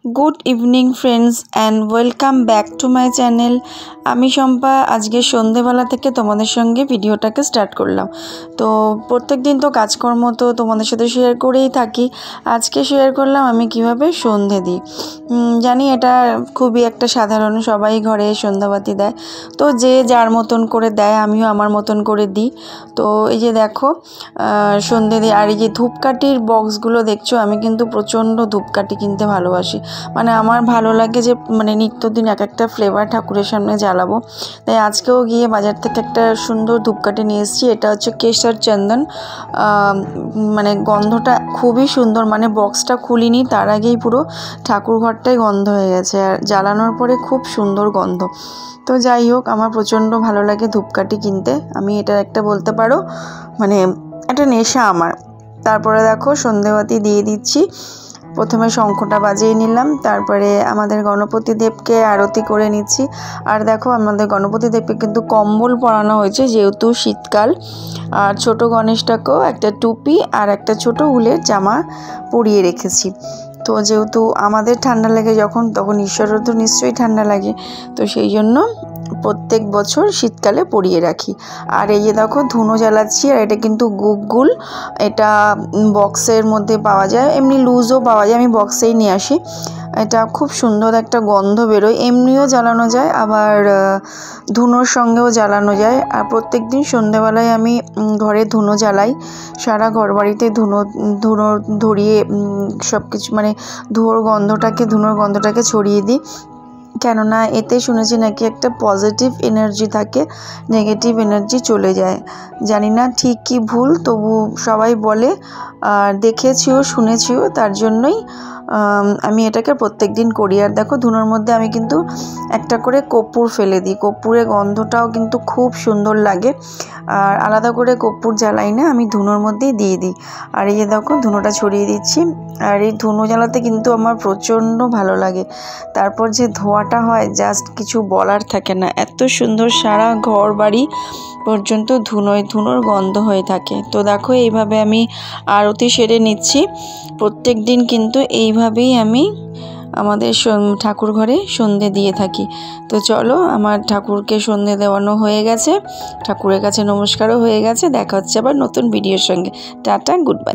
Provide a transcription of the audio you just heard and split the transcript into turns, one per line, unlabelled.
Good evening friends and welcome back to my channel. आमी शम्पा आज के सन्ध्येबेला थेके तोमादेर संगे भिडियोटाके स्टार्ट करलाम। तो प्रत्येक दिन तो काजकर्म तो तोमादेर साथे शेयर करेई थाकी। आज के शेयर करलाम आमी किभाबे सन्ध्ये दिई। जानी एटा खूबई एकटा साधारण, सबाई घरे सन्ध्याबाती देय, तो जे जार मतन करे देय, आमिओ आमार मतन करे दिई। तो এই যে দেখো সন্ধ্যে দিয়ে আর এই যে ধূপকাঠির বক্সগুলো দেখছো, আমি কিন্তু প্রচণ্ড ধূপকাঠি কিনতে ভালোবাসি। মানে আমার ভালো লাগে যে মানে নিত্যদিন এক একটা ফ্লেভার ঠাকুরের সামনে জ্বালাবো। তাই আজকেও গিয়ে বাজার থেকে একটা সুন্দর ধূপকাঠি নিয়ে এসেছি। এটা হচ্ছে কেশর চন্দন। মানে গন্ধটা খুবই সুন্দর, মানে বক্সটা খুলিনি তার আগেই পুরো ঠাকুর ঘরটাই গন্ধ হয়ে গেছে, আর জ্বালানোর পরে খুব সুন্দর গন্ধ। তো যাই হোক, আমার প্রচণ্ড ভালো লাগে ধূপকাঠি কিনতে। আমি এটা একটা বলতে পারো মানে একটা নেশা আমার। তারপরে দেখো সন্ধ্যেবাতি দিয়ে দিচ্ছি। প্রথমে শঙ্খটা বাজিয়ে নিলাম, তারপরে আমাদের গণপতি দেবকে আরতি করে নিচ্ছি। আর দেখো আমাদের গণপতি দেবকে কিন্তু কম্বল পরানো হয়েছে যেহেতু শীতকাল। আর ছোট গণেশটাকেও একটা টুপি আর একটা ছোট উলের জামা পরিয়ে রেখেছি। তো যেহেতু আমাদের ঠান্ডা লাগে যখন, তখন ঈশ্বরের তো নিশ্চয়ই ঠান্ডা লাগে, তো সেই জন্য প্রত্যেক বছর শীতকালে পরিয়ে রাখি। আর এই যে দেখো ধুনো জ্বালাচ্ছি, আর এটা কিন্তু গুগগুল, এটা বক্সের মধ্যে পাওয়া যায়, এমনি লুজও পাওয়া যায়, আমি বক্সেই নিয়ে আসি। এটা খুব সুন্দর একটা গন্ধ বেরোয়, এমনিও জ্বালানো যায় আবার ধুনোর সঙ্গেও জ্বালানো যায়। আর প্রত্যেক দিন সন্ধ্যেবেলায় আমি ঘরে ধুনো জ্বালাই, সারা ঘর বাড়িতে ধুনো ধরিয়ে সব কিছু মানে ধুনোর গন্ধটাকে ছড়িয়ে দিই। কেননা এতে শুনেছি নাকি একটা পজিটিভ এনার্জি থাকে, নেগেটিভ এনার্জি চলে যায়। জানি না ঠিক কি ভুল, তবু সবাই বলে আর দেখেছিও শুনেছিও, তার জন্যই আমি এটাকে প্রত্যেক দিন করি। আর দেখো ধুনোর মধ্যে আমি কিন্তু একটা করে কর্পূর ফেলে দিই, কর্পূরের গন্ধটাও কিন্তু খুব সুন্দর লাগে। আর আলাদা করে কর্পূর জ্বালাই না, আমি ধুনোর মধ্যেই দিয়ে দিই। আর এই যে দেখো ধুনোটা ছড়িয়ে দিচ্ছি। আর এই ধুনো জ্বালাতে কিন্তু আমার প্রচণ্ড ভালো লাগে। তারপর যে ধোঁয়াটা হয় জাস্ট কিছু বলার থাকে না, এত সুন্দর সারা ঘর বাড়ি পর্যন্ত ধুনোর গন্ধ হয়ে থাকে। তো দেখো এইভাবে আমি আরতি সেরে নিচ্ছি। প্রত্যেক দিন কিন্তু এইভাবেই আমি আমাদের ঠাকুর ঘরে সন্ধে দিয়ে থাকি। তো চলো, আমার ঠাকুরকে সন্ধে দেওয়ানো হয়ে গেছে, ঠাকুরের কাছে নমস্কারও হয়ে গেছে। দেখা হচ্ছে আবার নতুন ভিডিওর সঙ্গে। Tata, good bye.